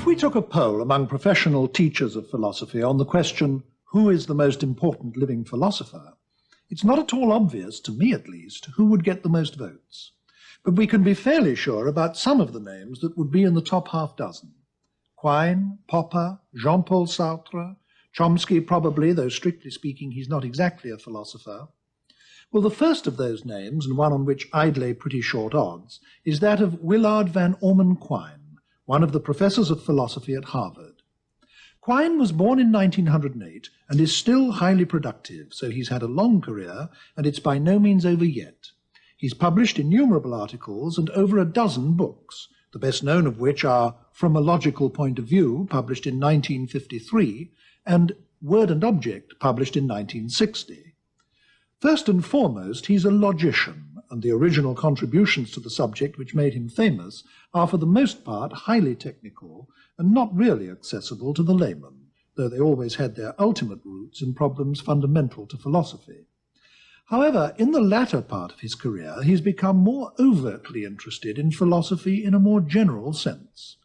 If we took a poll among professional teachers of philosophy on the question, who is the most important living philosopher, it's not at all obvious, to me at least, who would get the most votes. But we can be fairly sure about some of the names that would be in the top half dozen. Quine, Popper, Jean-Paul Sartre, Chomsky probably, though strictly speaking he's not exactly a philosopher. Well, the first of those names, and one on which I'd lay pretty short odds, is that of Willard Van Orman Quine, one of the professors of philosophy at Harvard. Quine was born in 1908 and is still highly productive, so he's had a long career, and it's by no means over yet. He's published innumerable articles and over a dozen books, the best known of which are From a Logical Point of View, published in 1953, and Word and Object, published in 1960. First and foremost, he's a logician, and the original contributions to the subject which made him famous are for the most part highly technical and not really accessible to the layman, though they always had their ultimate roots in problems fundamental to philosophy. However, in the latter part of his career, he's become more overtly interested in philosophy in a more general sense.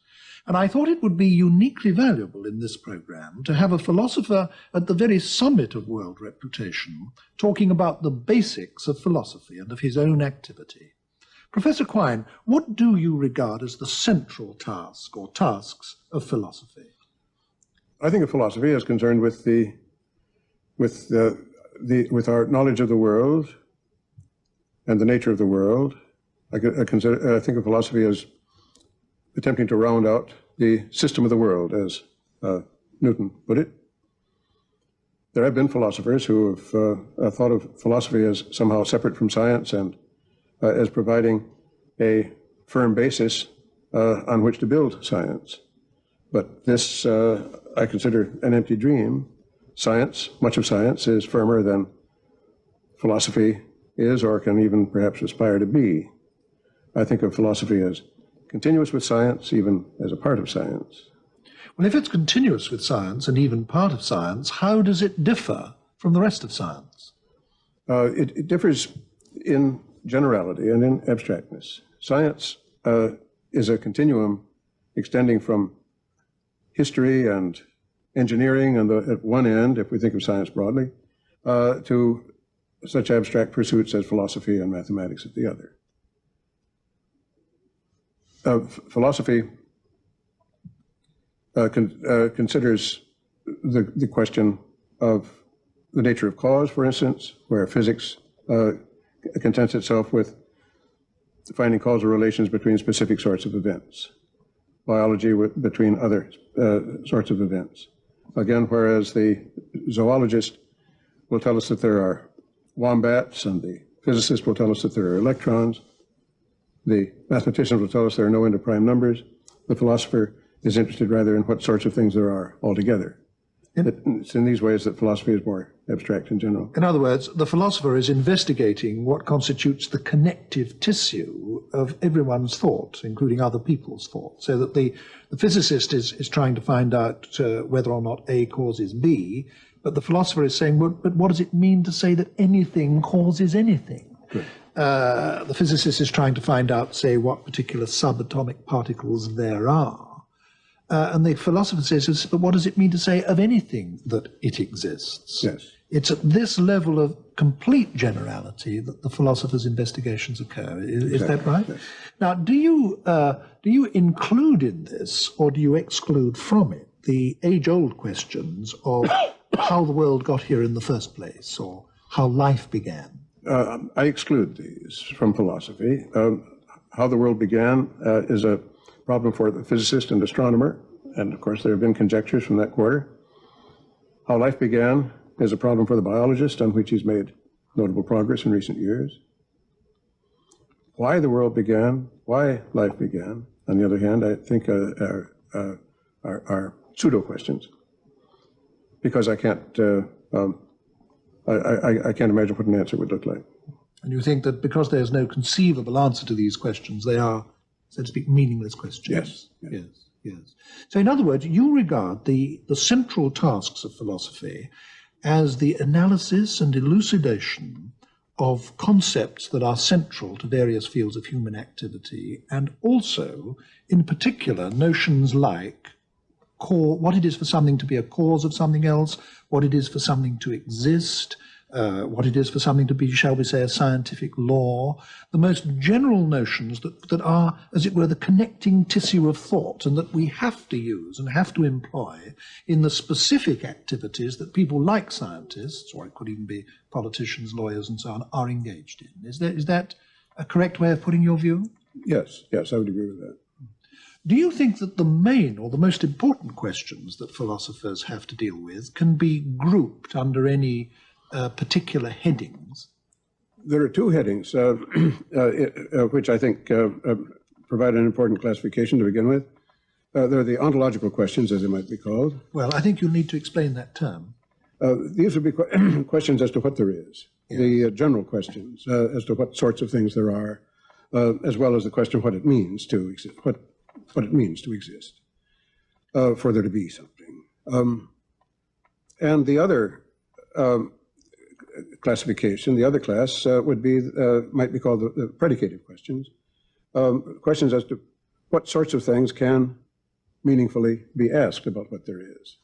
And I thought it would be uniquely valuable in this program to have a philosopher at the very summit of world reputation talking about the basics of philosophy and of his own activity. Professor Quine, what do you regard as the central task or tasks of philosophy? I think of philosophy as concerned with our knowledge of the world and the nature of the world. I think of philosophy as attempting to round out the system of the world, as Newton put it. There have been philosophers who have thought of philosophy as somehow separate from science and as providing a firm basis on which to build science. But this I consider an empty dream. Science, much of science, is firmer than philosophy is or can even perhaps aspire to be. I think of philosophy as continuous with science, even as a part of science. Well, if it's continuous with science and even part of science, how does it differ from the rest of science? It differs in generality and in abstractness. Science is a continuum extending from history and engineering at one end, if we think of science broadly, to such abstract pursuits as philosophy and mathematics at the other. Philosophy considers the question of the nature of cause, for instance, where physics contents itself with finding causal relations between specific sorts of events, biology between other sorts of events. Again, whereas the zoologist will tell us that there are wombats and the physicist will tell us that there are electrons, the mathematician will tell us there are no end of prime numbers. The philosopher is interested rather in what sorts of things there are altogether. It's in these ways that philosophy is more abstract in general. In other words, the philosopher is investigating what constitutes the connective tissue of everyone's thought, including other people's thought, so that the physicist is trying to find out whether or not A causes B, but the philosopher is saying, well, but what does it mean to say that anything causes anything? Good. The physicist is trying to find out, say, what particular subatomic particles there are. And the philosopher says, but what does it mean to say of anything that it exists? Yes. It's at this level of complete generality that the philosopher's investigations occur. Is that right? Yes. Now, do you include in this, or do you exclude from it, the age-old questions of how the world got here in the first place, or how life began? I exclude these from philosophy. How the world began is a problem for the physicist and astronomer, and of course there have been conjectures from that quarter. How life began is a problem for the biologist, on which he's made notable progress in recent years. Why the world began, why life began, on the other hand, I think are pseudo questions, because I can't imagine what an answer would look like. And you think that because there's no conceivable answer to these questions, they are, so to speak, meaningless questions? Yes. Yes. So in other words, you regard the central tasks of philosophy as the analysis and elucidation of concepts that are central to various fields of human activity, and also, in particular, notions like what it is for something to be a cause of something else, what it is for something to exist, what it is for something to be, shall we say, a scientific law, the most general notions that are, as it were, the connecting tissue of thought and that we have to use and have to employ in the specific activities that people like scientists, or it could even be politicians, lawyers, and so on, are engaged in. Is that a correct way of putting your view? Yes, yes, I would agree with that. Do you think that the main or the most important questions that philosophers have to deal with can be grouped under any particular headings? There are two headings, which I think provide an important classification to begin with. There are the ontological questions, as they might be called. Well, I think you'll need to explain that term. These would be questions as to what there is, yes. The general questions as to what sorts of things there are, as well as the question what it means to exist, what it means to exist, for there to be something. And the other classification, the other class would be, might be called the predicative questions, questions as to what sorts of things can meaningfully be asked about what there is.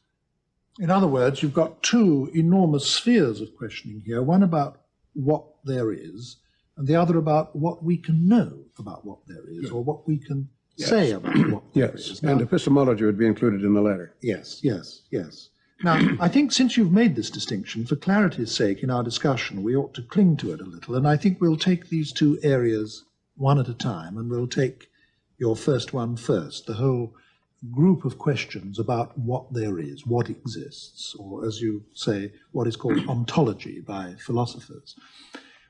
In other words, you've got two enormous spheres of questioning here, one about what there is, and the other about what we can know about what there is, or what we can say about what there is. Now, and epistemology would be included in the latter. Yes, yes, yes. Now, I think since you've made this distinction, for clarity's sake in our discussion, we ought to cling to it a little, and I think we'll take these two areas one at a time, and we'll take your first one first, the whole group of questions about what there is, what exists, or as you say, what is called ontology by philosophers.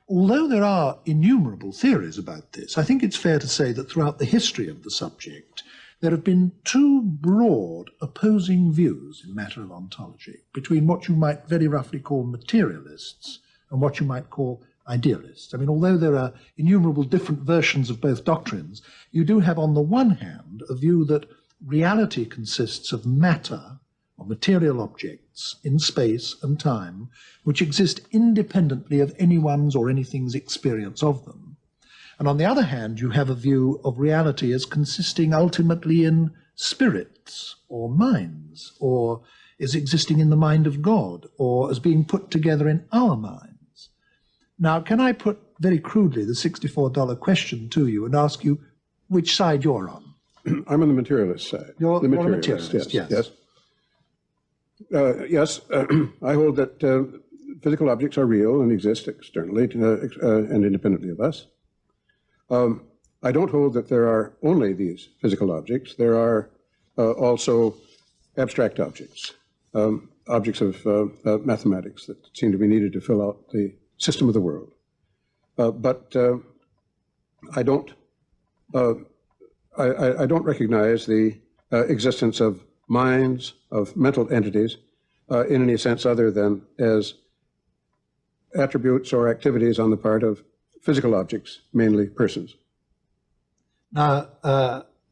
Although there are innumerable theories about this, I think it's fair to say that throughout the history of the subject, there have been two broad opposing views in matter of ontology, between what you might very roughly call materialists and what you might call idealists. I mean, although there are innumerable different versions of both doctrines, you do have on the one hand a view that reality consists of matter, or material objects in space and time, which exist independently of anyone's or anything's experience of them. And on the other hand, you have a view of reality as consisting ultimately in spirits or minds, or as existing in the mind of God, or as being put together in our minds. Now, can I put very crudely the $64 question to you and ask you which side you're on? I'm on the materialist side. You're the materialist, yes. yes. Yes, I hold that physical objects are real and exist externally and independently of us. I don't hold that there are only these physical objects. There are also abstract objects, objects of mathematics that seem to be needed to fill out the system of the world. But I don't recognize the existence of minds, of mental entities, in any sense other than as attributes or activities on the part of physical objects, mainly persons. Now,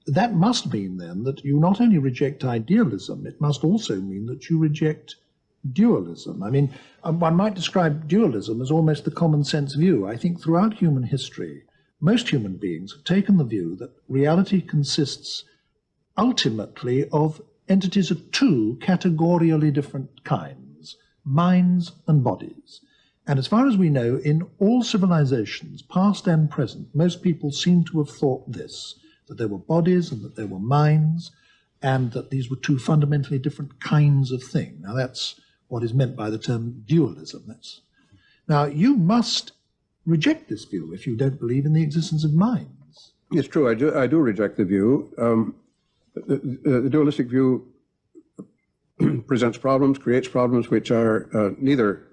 that must mean then that you not only reject idealism, it must also mean that you reject dualism. I mean, one might describe dualism as almost the common sense view. I think throughout human history, most human beings have taken the view that reality consists ultimately of entities of two categorially different kinds, minds and bodies. And as far as we know, in all civilizations, past and present, most people seem to have thought this, that there were bodies and that there were minds, and that these were two fundamentally different kinds of thing. Now, that's what is meant by the term dualism. Now, you must reject this view if you don't believe in the existence of minds. It's true, I do reject the view. The dualistic view presents problems, creates problems which are neither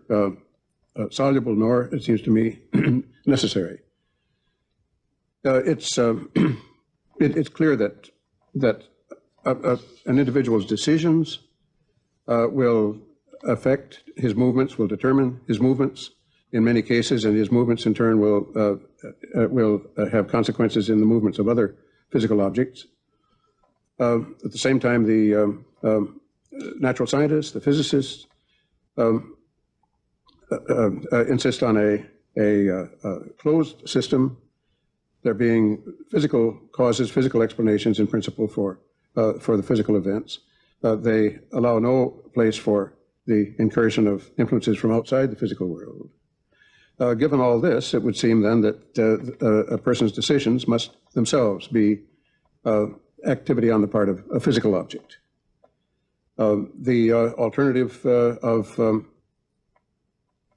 soluble nor, it seems to me, necessary. It's clear that an individual's decisions will affect his movements, will determine his movements in many cases, and his movements in turn will have consequences in the movements of other physical objects. At the same time, the natural scientists, the physicists, insist on a closed system, there being physical causes, physical explanations in principle for the physical events. They allow no place for the incursion of influences from outside the physical world. Given all this, it would seem then that a person's decisions must themselves be activity on the part of a physical object. The alternative of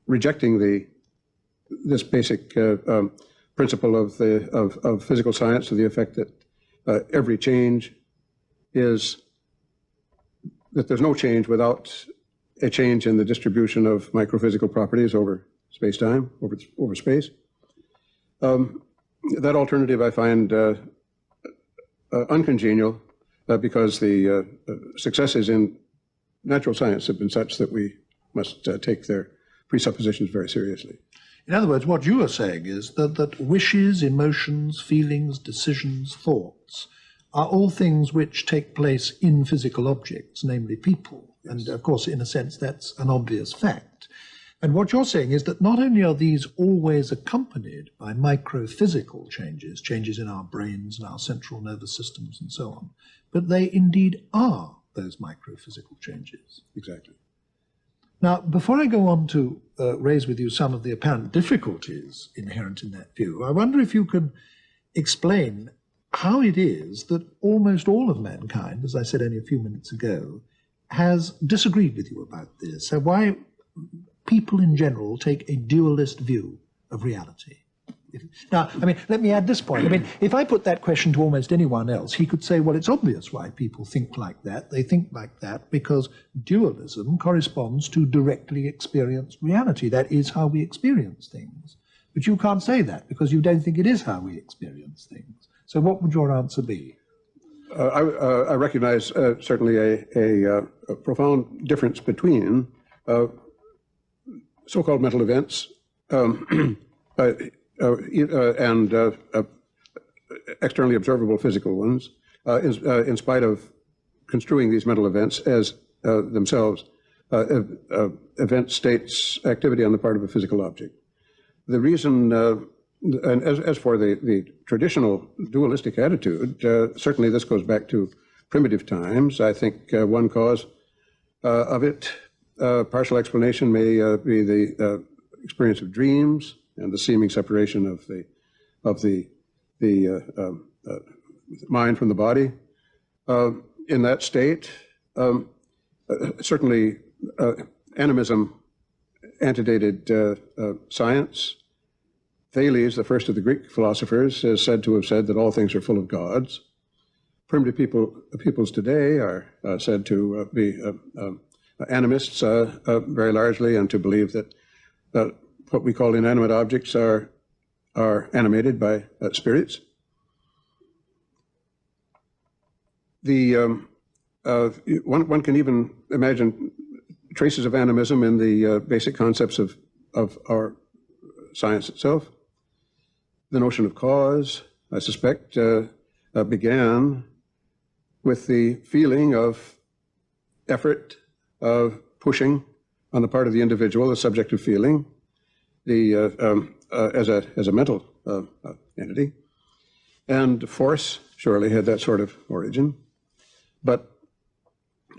rejecting this basic principle of physical science to the effect that every change is that there's no change without a change in the distribution of microphysical properties over space-time, over space. That alternative I find uncongenial because the successes in natural science have been such that we must take their presuppositions very seriously. In other words, what you are saying is that wishes, emotions, feelings, decisions, thoughts are all things which take place in physical objects, namely people. Yes. And of course, in a sense, that's an obvious fact. And what you're saying is that not only are these always accompanied by microphysical changes, changes in our brains and our central nervous systems and so on, but they indeed are those microphysical changes. Exactly. Now, before I go on to raise with you some of the apparent difficulties inherent in that view, I wonder if you could explain how it is that almost all of mankind, as I said only a few minutes ago, has disagreed with you about this. So why people in general take a dualist view of reality. Now, I mean, let me add this point. I mean, if I put that question to almost anyone else, he could say, well, it's obvious why people think like that. They think like that because dualism corresponds to directly experienced reality. That is how we experience things. But you can't say that because you don't think it is how we experience things. So what would your answer be? I recognize certainly a profound difference between so-called mental events and externally observable physical ones, in spite of construing these mental events as themselves event states activity on the part of a physical object. The reason, and as for the traditional dualistic attitude, certainly this goes back to primitive times. I think one cause of it, partial explanation, may be the experience of dreams and the seeming separation of the mind from the body. In that state, certainly animism antedated science. Thales, the first of the Greek philosophers, is said to have said that all things are full of gods. Primitive peoples today are said to be animists very largely, and to believe that what we call inanimate objects are animated by spirits. One can even imagine traces of animism in the basic concepts of our science itself. The notion of cause, I suspect, began with the feeling of effort, of pushing on the part of the individual, the subjective feeling, as a mental entity. And force surely had that sort of origin. But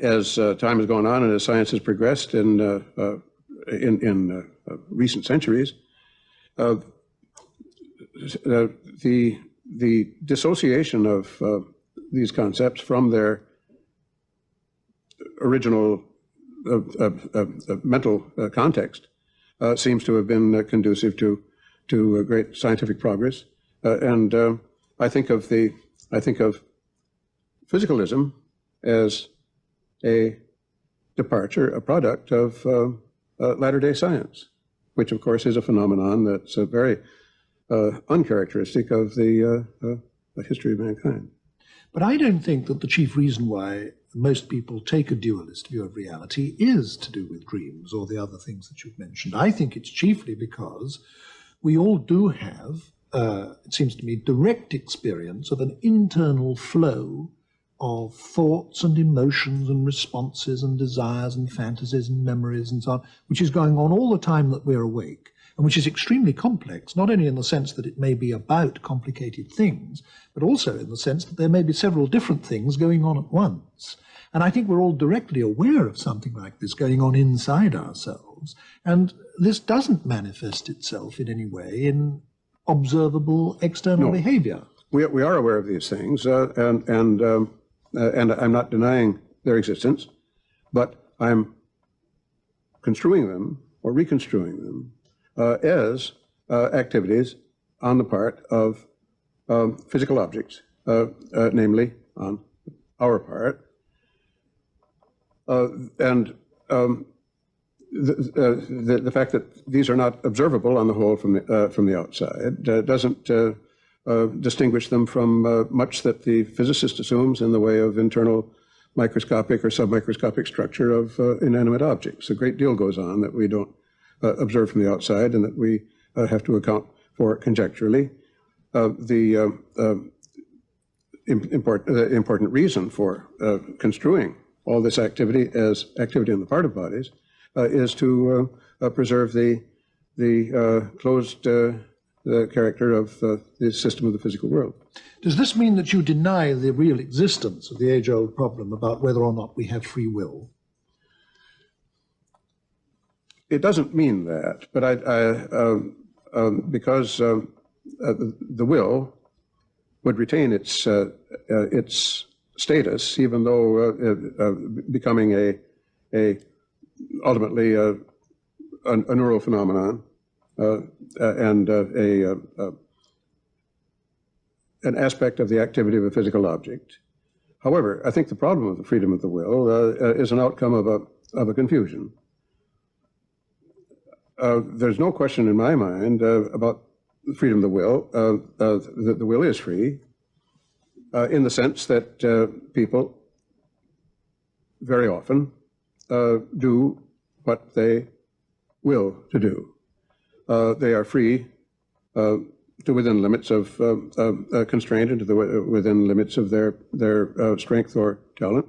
as time has gone on and as science has progressed in recent centuries, the dissociation of these concepts from their original mental context seems to have been conducive to great scientific progress. And I think of physicalism as a departure, a product of latter-day science, which of course is a phenomenon that's very uncharacteristic of the history of mankind. But I don't think that the chief reason why most people take a dualist view of reality is to do with dreams or the other things that you've mentioned. I think it's chiefly because we all do have, it seems to me, direct experience of an internal flow of thoughts and emotions and responses and desires and fantasies and memories and so on, which is going on all the time that we're awake, and which is extremely complex, not only in the sense that it may be about complicated things, but also in the sense that there may be several different things going on at once. And I think we're all directly aware of something like this going on inside ourselves. And this doesn't manifest itself in any way in observable external behavior. We are aware of these things, and I'm not denying their existence, but I'm construing them or reconstruing them as activities on the part of physical objects, namely on our part. The fact that these are not observable on the whole from the outside doesn't distinguish them from much that the physicist assumes in the way of internal microscopic or submicroscopic structure of inanimate objects. A great deal goes on that we don't observe from the outside and that we have to account for conjecturally. The important reason for construing all this activity as activity on the part of bodies is to preserve the closed character of the system of the physical world. Does this mean that you deny the real existence of the age-old problem about whether or not we have free will? It doesn't mean that, but because the will would retain its status, even though becoming ultimately a neural phenomenon and an aspect of the activity of a physical object. However, I think the problem of the freedom of the will is an outcome of a confusion. There's no question in my mind about the freedom of the will. The will is free in the sense that people very often do what they will to do. They are free to within limits of constraint and within limits of their strength or talent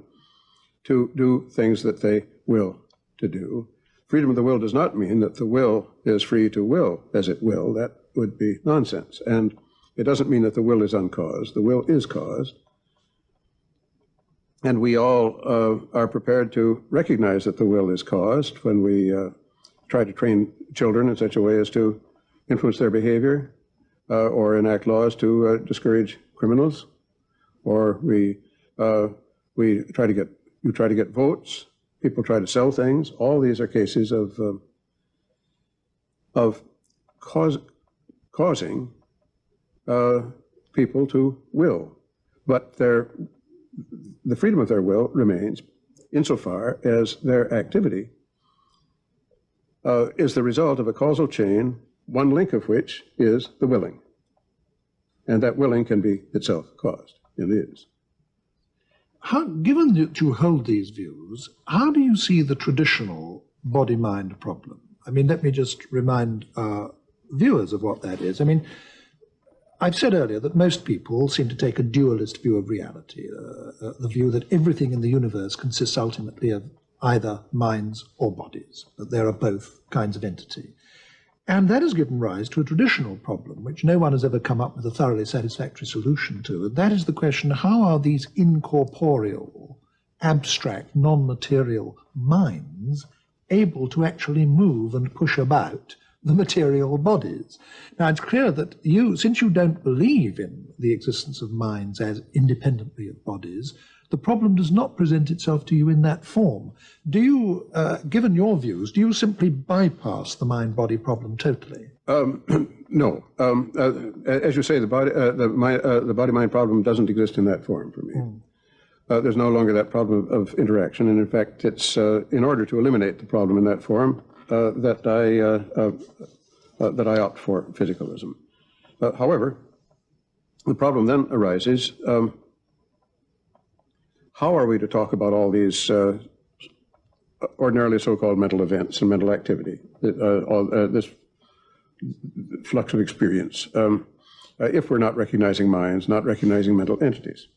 to do things that they will to do. Freedom of the will does not mean that the will is free to will as it will. That would be nonsense. And it doesn't mean that the will is uncaused. The will is caused. And we all are prepared to recognize that the will is caused when we try to train children in such a way as to influence their behavior or enact laws to discourage criminals, or we try to get votes. People try to sell things. All these are cases of causing people to will, but the freedom of their will remains insofar as their activity is the result of a causal chain, one link of which is the willing. And that willing can be itself caused. It is. Given that you hold these views, how do you see the traditional body-mind problem? I mean, let me just remind our viewers of what that is. I mean, I've said earlier that most people seem to take a dualist view of reality, the view that everything in the universe consists ultimately of either minds or bodies, that there are both kinds of entity. And that has given rise to a traditional problem, which no one has ever come up with a thoroughly satisfactory solution to. And that is the question, how are these incorporeal, abstract, non-material minds able to actually move and push about the material bodies? Now, it's clear that you, since you don't believe in the existence of minds as independently of bodies, the problem does not present itself to you in that form. Do you, given your views, do you simply bypass the mind-body problem totally? No. As you say, the body-mind problem doesn't exist in that form for me. There's no longer that problem of interaction, and in fact, it's in order to eliminate the problem in that form that I opt for physicalism. However, the problem then arises. How are we to talk about all these ordinarily so-called mental events and mental activity, this flux of experience, if we're not recognizing minds, not recognizing mental entities?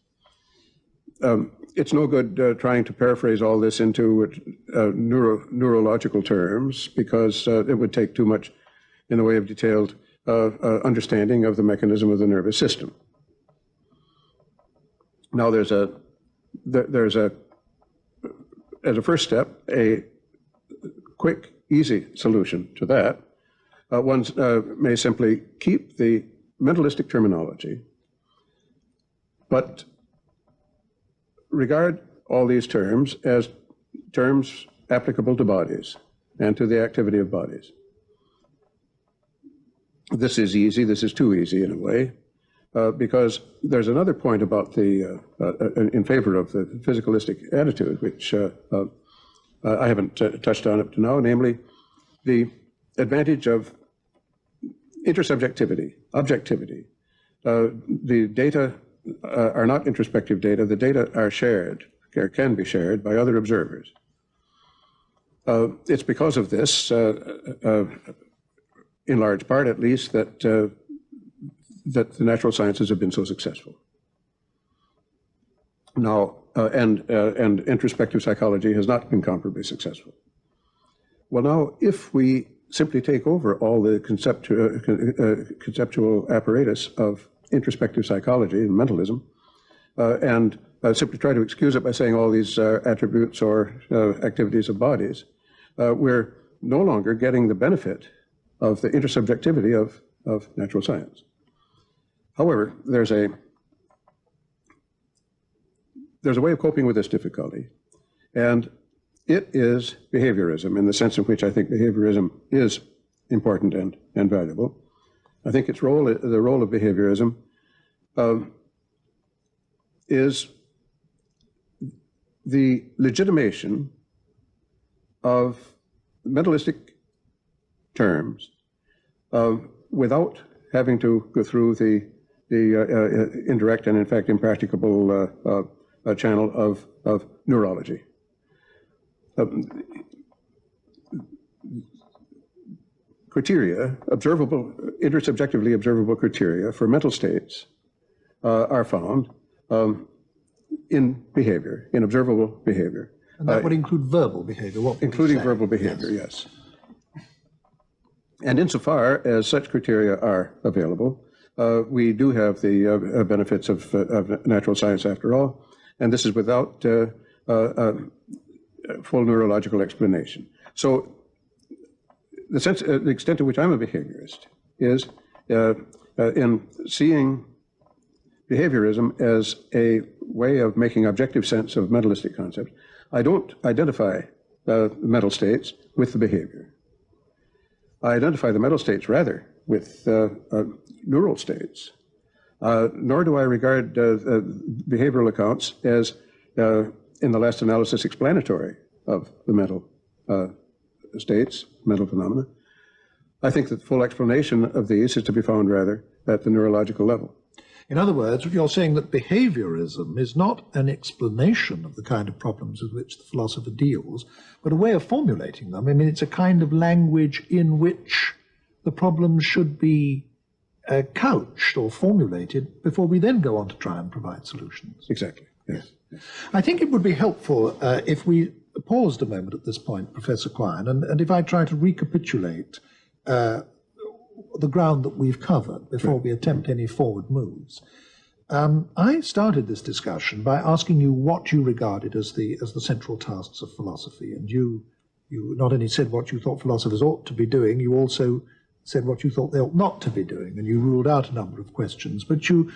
It's no good trying to paraphrase all this into neurological terms, because it would take too much in the way of detailed understanding of the mechanism of the nervous system. Now, there's a as a first step, a quick, easy solution to that, one may simply keep the mentalistic terminology, but regard all these terms as terms applicable to bodies and to the activity of bodies. This is easy. This is too easy in a way, because there's another point about the in favor of the physicalistic attitude, which I haven't touched on up to now, namely the advantage of intersubjectivity, objectivity. The data are not introspective data. The data are shared, or can be shared by other observers. It's because of this, in large part at least, that that the natural sciences have been so successful. Now, and introspective psychology has not been comparably successful. Well, now, if we simply take over all the conceptual apparatus of introspective psychology and mentalism, and simply try to excuse it by saying all these attributes or activities of bodies, we're no longer getting the benefit of the intersubjectivity of natural science. However, there's a way of coping with this difficulty, and it is behaviorism, in the sense in which I think behaviorism is important and valuable. I think its role, the role of behaviorism, is the legitimation of mentalistic terms without having to go through the indirect and, in fact, impracticable channel of neurology. Criteria, intersubjectively observable criteria for mental states are found in behavior, in observable behavior. And that would include verbal behavior, including verbal behavior, yes. And insofar as such criteria are available, we do have the benefits of natural science after all, and this is without full neurological explanation. So the extent to which I'm a behaviorist is in seeing behaviorism as a way of making objective sense of mentalistic concepts. I don't identify the mental states with the behavior. I identify the mental states rather with neural states, nor do I regard behavioral accounts as, in the last analysis, explanatory of the mental states, mental phenomena. I think that full explanation of these is to be found rather at the neurological level. In other words, you're saying that behaviorism is not an explanation of the kind of problems with which the philosopher deals, but a way of formulating them. I mean, it's a kind of language in which the problems should be couched or formulated before we then go on to try and provide solutions. Exactly, yes. I think it would be helpful if we paused a moment at this point, Professor Quine, and if I try to recapitulate the ground that we've covered before we attempt any forward moves. I started this discussion by asking you what you regarded as the central tasks of philosophy, and you not only said what you thought philosophers ought to be doing, you also said what you thought they ought not to be doing, and you ruled out a number of questions, but you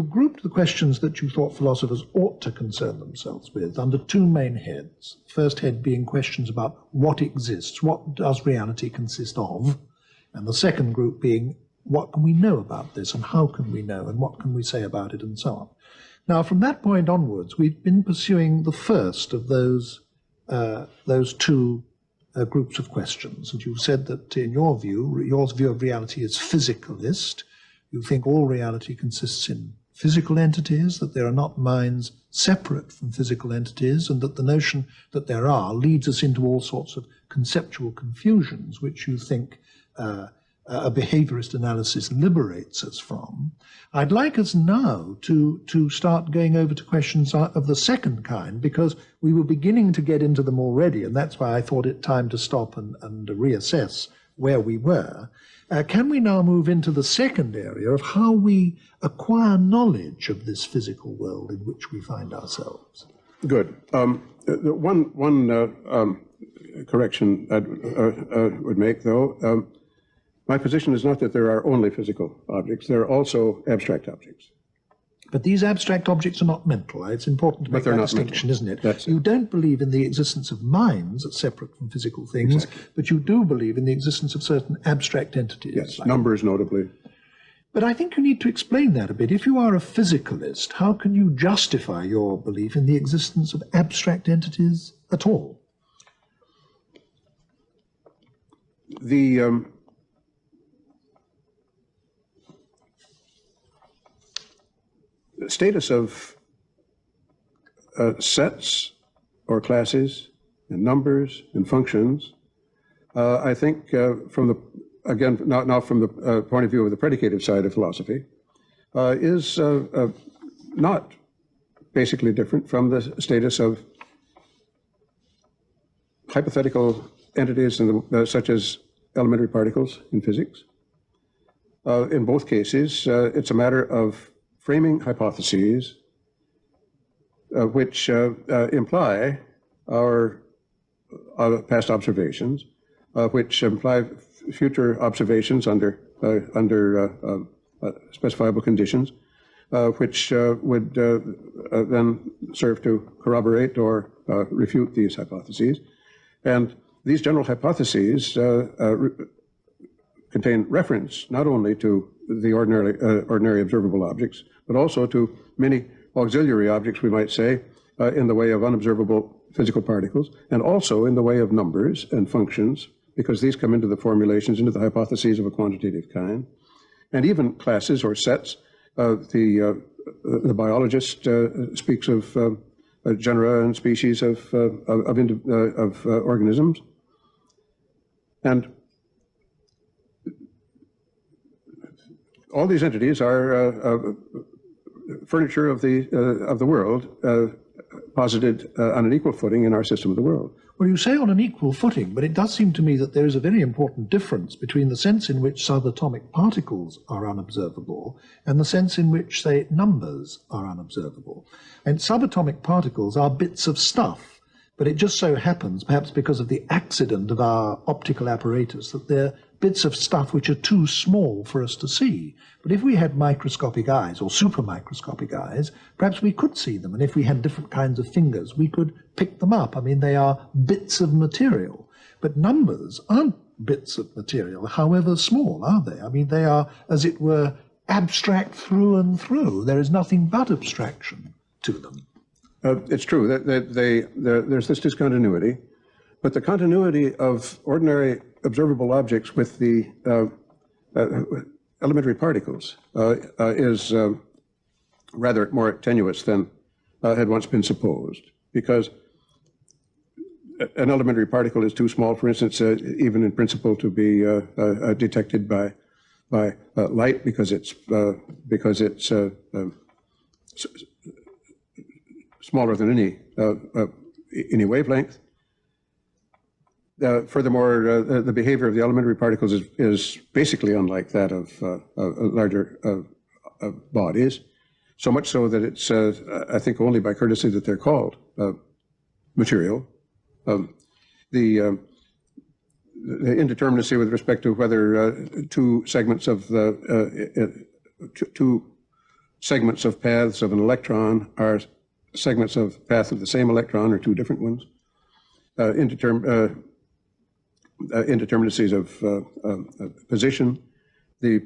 grouped the questions that you thought philosophers ought to concern themselves with under two main heads. The first head being questions about what exists, what does reality consist of, and the second group being what can we know about this and how can we know and what can we say about it and so on. Now, from that point onwards, we've been pursuing the first of those two groups of questions. And you've said that in your view of reality is physicalist. You think all reality consists in physical entities, that there are not minds separate from physical entities, and that the notion that there are leads us into all sorts of conceptual confusions, which you think a behaviorist analysis liberates us from. I'd like us now to start going over to questions of the second kind, because we were beginning to get into them already, and that's why I thought it time to stop and reassess where we were. Can we now move into the second area of how we acquire knowledge of this physical world in which we find ourselves? Good. One correction I would make, though. My position is not that there are only physical objects. There are also abstract objects. But these abstract objects are not mental. It's important to make that distinction, isn't it? You don't believe in the existence of minds as separate from physical things, but you do believe in the existence of certain abstract entities. Yes, numbers notably. But I think you need to explain that a bit. If you are a physicalist, how can you justify your belief in the existence of abstract entities at all? The status of sets or classes and numbers and functions, I think from the, again, not from the point of view of the predicative side of philosophy, is not basically different from the status of hypothetical entities such as elementary particles in physics. In both cases, it's a matter of framing hypotheses which imply our past observations, which imply future observations under specifiable conditions, which would then serve to corroborate or refute these hypotheses. And these general hypotheses contain reference not only to the ordinary observable objects, but also to many auxiliary objects, we might say, in the way of unobservable physical particles, and also in the way of numbers and functions, because these come into the formulations, into the hypotheses of a quantitative kind, and even classes or sets. The biologist speaks of genera and species of organisms, and all these entities are furniture of the world, posited on an equal footing in our system of the world. Well, you say on an equal footing, but it does seem to me that there is a very important difference between the sense in which subatomic particles are unobservable and the sense in which, say, numbers are unobservable. And subatomic particles are bits of stuff, but it just so happens, perhaps because of the accident of our optical apparatus, that they're bits of stuff which are too small for us to see. But if we had microscopic eyes or supermicroscopic eyes, perhaps we could see them. And if we had different kinds of fingers, we could pick them up. I mean, they are bits of material. But numbers aren't bits of material, however small, are they? I mean, they are, as it were, abstract through and through. There is nothing but abstraction to them. It's true that there's this discontinuity, but the continuity of ordinary observable objects with the elementary particles is rather more tenuous than had once been supposed, because an elementary particle is too small, for instance, even in principle, to be detected by light, because it's smaller than any wavelength. Furthermore, the behavior of the elementary particles is basically unlike that of larger bodies, so much so that it's, I think, only by courtesy that they're called material. The indeterminacy with respect to whether two segments of paths of an electron are segments of path of the same electron or two different ones. Indeterminacies of position, the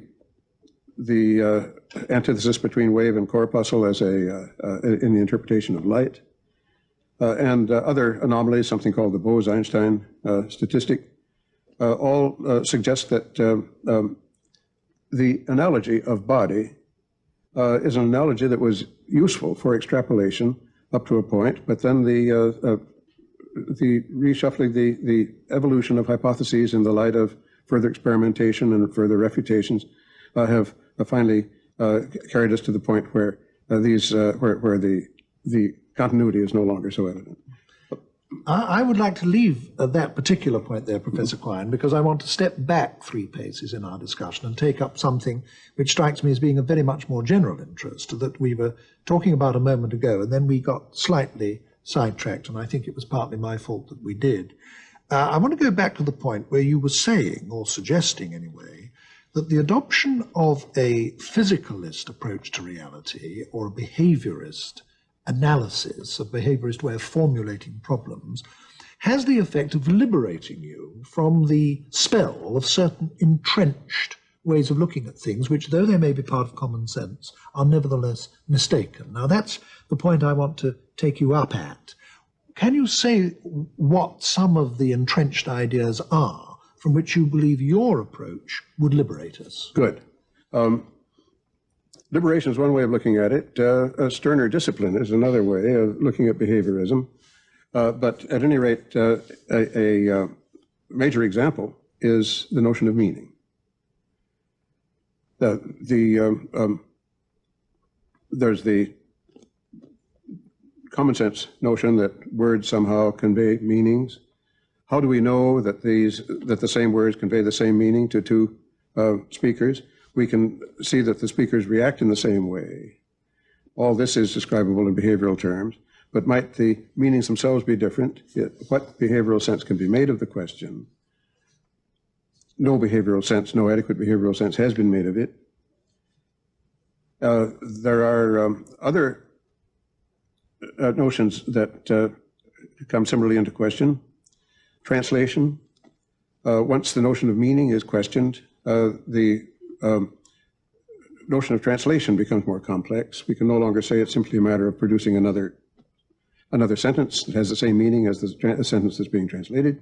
antithesis between wave and corpuscle as in the interpretation of light, and other anomalies, something called the Bose-Einstein statistic, all suggest that the analogy of body is an analogy that was useful for extrapolation up to a point, but then the reshuffling, the evolution of hypotheses in the light of further experimentation and further refutations have finally carried us to the point where where the continuity is no longer so evident. I would like to leave that particular point there, Professor Quine, because I want to step back 3 paces in our discussion and take up something which strikes me as being of very much more general interest that we were talking about a moment ago, and then we got slightly sidetracked, and I think it was partly my fault that we did. I want to go back to the point where you were saying, or suggesting anyway, that the adoption of a physicalist approach to reality, or a behaviorist analysis, a behaviorist way of formulating problems, has the effect of liberating you from the spell of certain entrenched ways of looking at things, which, though they may be part of common sense, are nevertheless mistaken. Now, that's the point I want to take you up at. Can you say what some of the entrenched ideas are from which you believe your approach would liberate us? Good. Liberation is one way of looking at it. A sterner discipline is another way of looking at behaviorism. But at any rate, a major example is the notion of meaning. There's the common sense notion that words somehow convey meanings. How do we know that the same words convey the same meaning to two speakers? We can see that the speakers react in the same way. All this is describable in behavioral terms, but might the meanings themselves be different? What behavioral sense can be made of the question? No behavioral sense, no adequate behavioral sense has been made of it. There are other notions that come similarly into question. Translation. Once the notion of meaning is questioned, the notion of translation becomes more complex. We can no longer say it's simply a matter of producing another sentence that has the same meaning as the sentence that's being translated.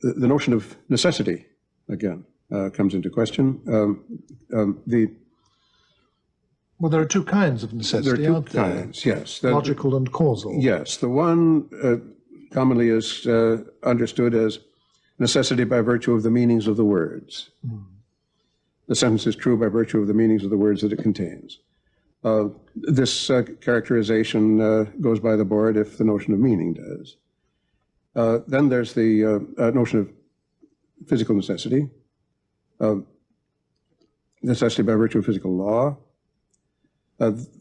The notion of necessity, again, comes into question. Well, there are two kinds of necessity, aren't there? There are two kinds, yes. Logical and causal. Yes. The one commonly is understood as necessity by virtue of the meanings of the words. The sentence is true by virtue of the meanings of the words that it contains. This characterization goes by the board if the notion of meaning does. Then there's the notion of physical necessity, necessity by virtue of physical law.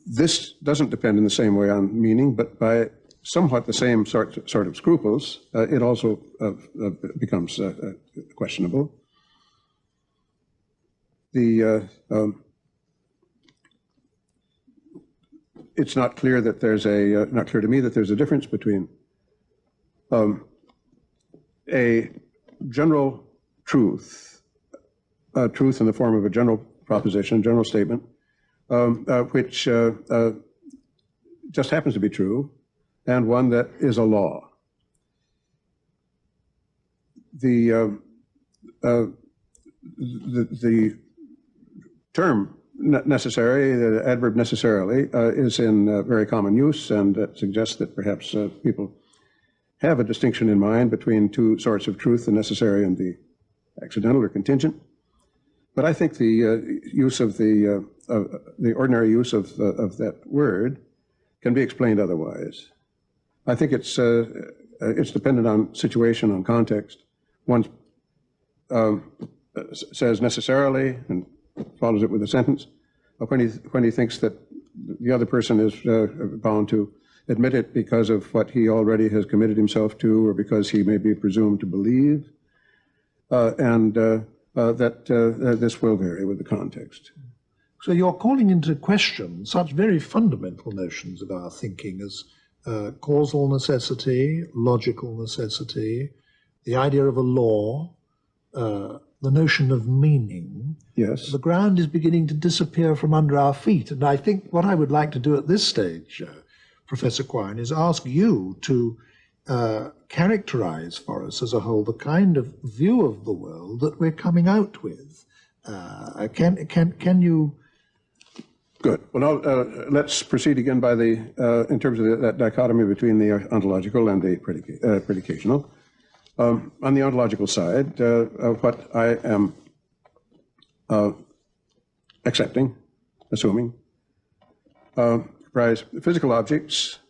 This doesn't depend in the same way on meaning, but by somewhat the same sort of scruples, it also becomes questionable. It's not clear that there's not clear to me that there's a difference between a general truth, truth in the form of a general proposition, general statement, which just happens to be true, and one that is a law. The term necessary, the adverb necessarily, is in very common use, and that suggests that perhaps people have a distinction in mind between two sorts of truth, the necessary and the accidental or contingent. But I think the use of the ordinary use of that word can be explained otherwise. I think it's dependent on situation, on context. One says necessarily and follows it with a sentence. When he thinks that the other person is bound to admit it because of what he already has committed himself to, or because he may be presumed to believe, and that this will vary with the context. So you're calling into question such very fundamental notions of our thinking as causal necessity, logical necessity, the idea of a law, the notion of meaning. Yes. The ground is beginning to disappear from under our feet. And I think what I would like to do at this stage, Professor Quine, is ask you to characterize for us as a whole the kind of view of the world that we're coming out with. Can you... Good. Well, now let's proceed again by in terms of that dichotomy between the ontological and the predicational. On the ontological side, what I am accepting, assuming, comprise physical objects,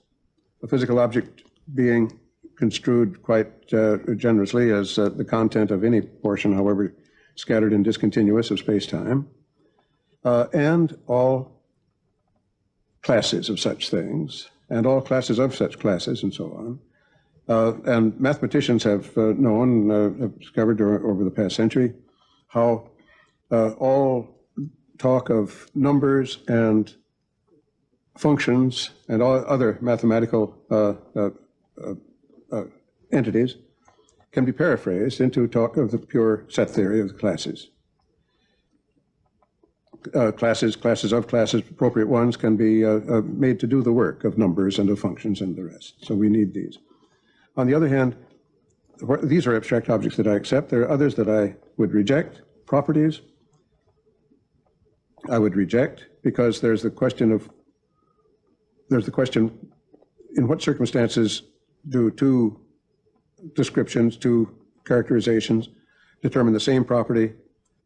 a physical object being construed quite generously as the content of any portion, however scattered and discontinuous, of space-time, and all classes of such things, and all classes of such classes, and so on. And mathematicians have have discovered over the past century how all talk of numbers and functions and all other mathematical entities can be paraphrased into talk of the pure set theory of the classes. Classes of classes, appropriate ones, can be made to do the work of numbers and of functions and the rest. So we need these. On the other hand, these are abstract objects that I accept. There are others that I would reject. Properties, I would reject, because there's the question, in what circumstances do two descriptions, two characterizations determine the same property,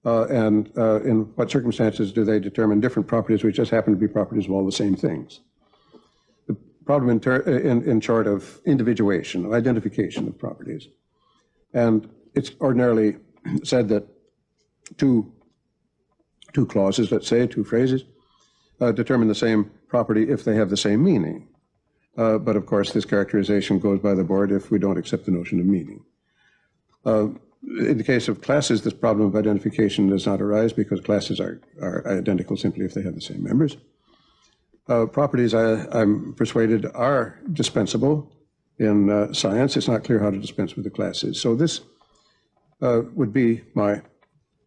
and in what circumstances do they determine different properties which just happen to be properties of all the same things. The problem in short of individuation, of identification of properties. And it's ordinarily said that two clauses, let's say, two phrases, determine the same property if they have the same meaning. But of course, this characterization goes by the board if we don't accept the notion of meaning. In the case of classes, this problem of identification does not arise because classes are identical simply if they have the same members. Properties, I'm persuaded, are dispensable in science. It's not clear how to dispense with the classes. So this would be my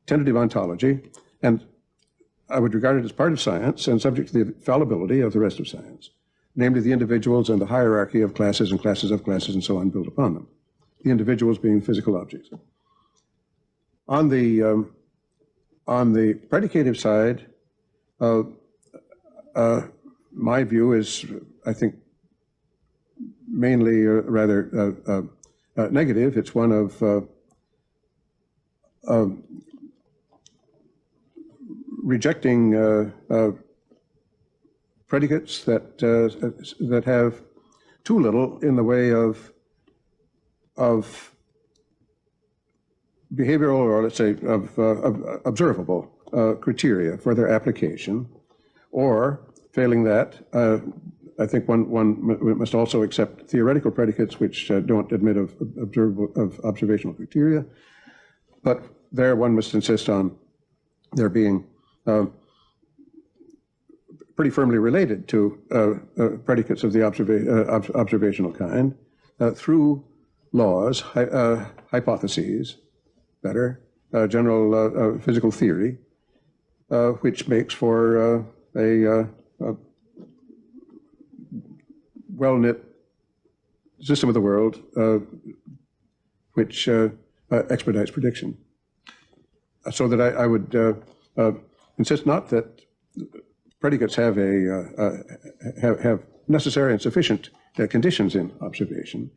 tentative ontology, and I would regard it as part of science and subject to the fallibility of the rest of science, namely the individuals and the hierarchy of classes and classes of classes and so on built upon them, the individuals being physical objects. On the predicative side, my view is, I think, mainly rather negative. It's one of rejecting predicates that have too little in the way of behavioral, or let's say of observable criteria for their application, or failing that, I think one must also accept theoretical predicates which don't admit of observational criteria, but there one must insist on their being pretty firmly related to predicates of the observational kind through laws, hypotheses, general physical theory, which makes for a well-knit system of the world which expedites prediction. So that I would insist not that predicates have have necessary and sufficient conditions in observation,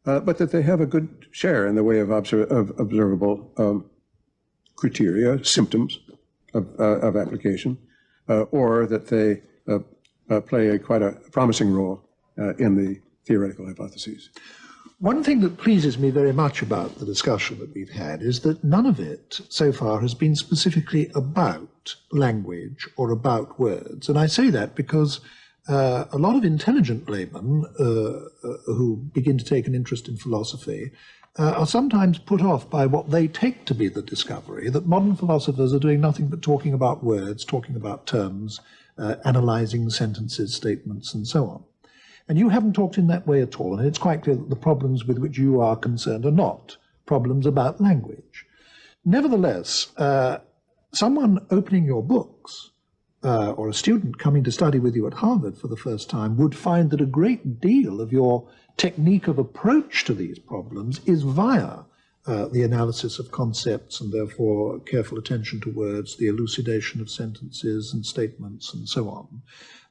but that they have a good share in the way of observable criteria, symptoms of application, or that they play quite a promising role in the theoretical hypotheses. One thing that pleases me very much about the discussion that we've had is that none of it so far has been specifically about language or about words. And I say that because a lot of intelligent laymen who begin to take an interest in philosophy are sometimes put off by what they take to be the discovery that modern philosophers are doing nothing but talking about words, talking about terms, analyzing sentences, statements, and so on. And you haven't talked in that way at all, and it's quite clear that the problems with which you are concerned are not problems about language. Nevertheless, someone opening your books, or a student coming to study with you at Harvard for the first time, would find that a great deal of your technique of approach to these problems is via the analysis of concepts and therefore careful attention to words, the elucidation of sentences and statements and so on.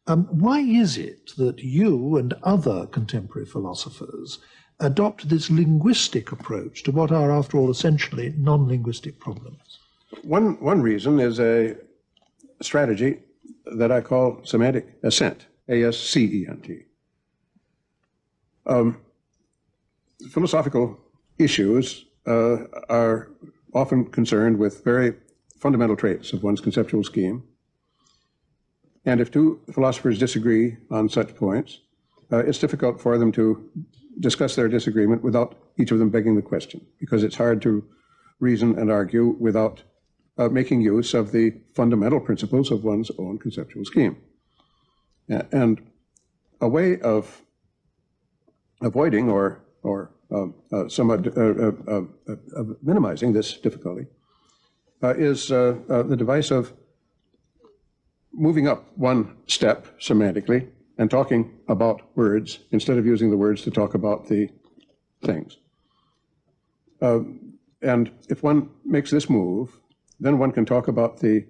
Why is it that you and other contemporary philosophers adopt this linguistic approach to what are, after all, essentially non-linguistic problems? One reason is a strategy that I call semantic ascent, A-S-C-E-N-T. Philosophical issues are often concerned with very fundamental traits of one's conceptual scheme. And if two philosophers disagree on such points, it's difficult for them to discuss their disagreement without each of them begging the question, because it's hard to reason and argue without making use of the fundamental principles of one's own conceptual scheme. And a way of avoiding or somewhat minimizing this difficulty is the device of moving up one step semantically and talking about words instead of using the words to talk about the things. And if one makes this move, then one can talk about the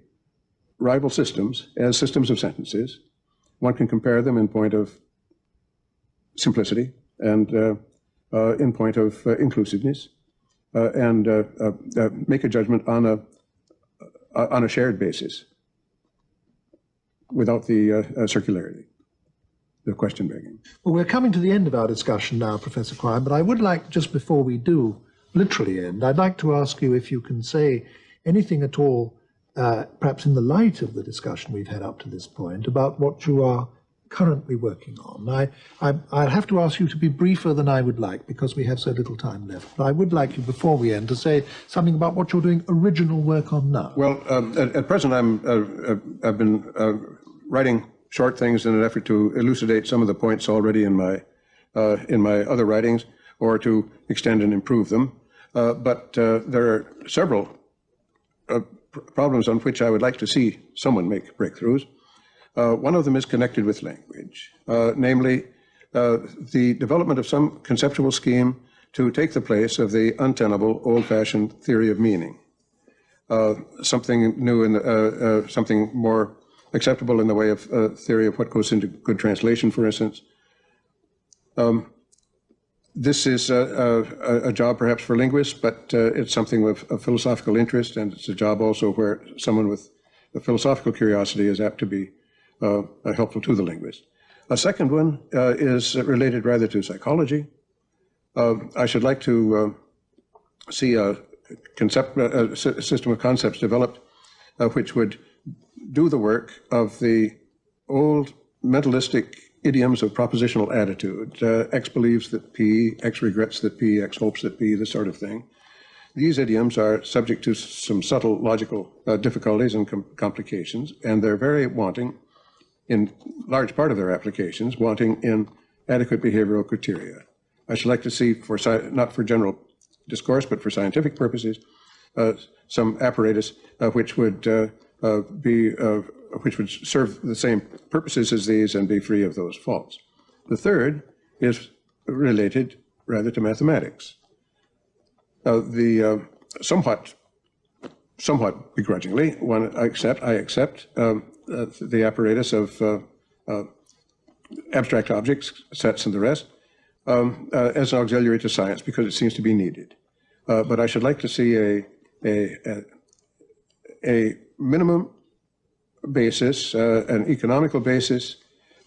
rival systems as systems of sentences. One can compare them in point of simplicity and in point of inclusiveness, and make a judgment on a shared basis without the circularity, the question begging. Well, we're coming to the end of our discussion now, Professor Quine, but I would like, just before we do literally end, I'd like to ask you if you can say anything at all, perhaps in the light of the discussion we've had up to this point, about what you are currently working on. I'll have to ask you to be briefer than I would like because we have so little time left. But I would like you, before we end, to say something about what you're doing original work on now. Well, at present, I've been writing short things in an effort to elucidate some of the points already in my other writings, or to extend and improve them. But there are several problems on which I would like to see someone make breakthroughs. One of them is connected with language, namely the development of some conceptual scheme to take the place of the untenable, old-fashioned theory of meaning. Something new and something more acceptable in the way of theory of what goes into good translation, for instance. This is a job perhaps for linguists, but it's something of philosophical interest, and it's a job also where someone with a philosophical curiosity is apt to be helpful to the linguist. A second one is related rather to psychology. I should like to see a system of concepts developed which would do the work of the old mentalistic idioms of propositional attitude. X believes that P, X regrets that P, X hopes that P, this sort of thing. These idioms are subject to some subtle logical difficulties and complications, and they're very wanting, in large part of their applications, wanting in adequate behavioral criteria. I should like to see, not for general discourse, but for scientific purposes, some apparatus which would serve the same purposes as these and be free of those faults. The third is related rather to mathematics. Somewhat begrudgingly, I accept the apparatus of abstract objects, sets and the rest, as an auxiliary to science because it seems to be needed. But I should like to see a minimum basis, an economical basis,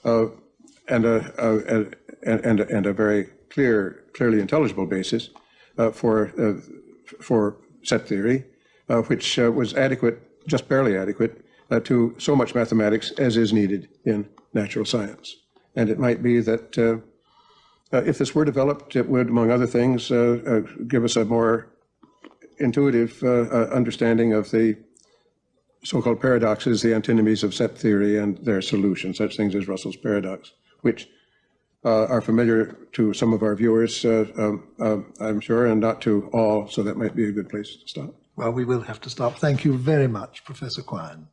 and a very clearly intelligible basis for set theory, which was adequate, just barely adequate, to so much mathematics as is needed in natural science. And it might be that if this were developed, it would, among other things, give us a more intuitive understanding of the so-called paradoxes, the antinomies of set theory and their solutions, such things as Russell's paradox, which are familiar to some of our viewers, I'm sure, and not to all, so that might be a good place to stop. Well, we will have to stop. Thank you very much, Professor Quine.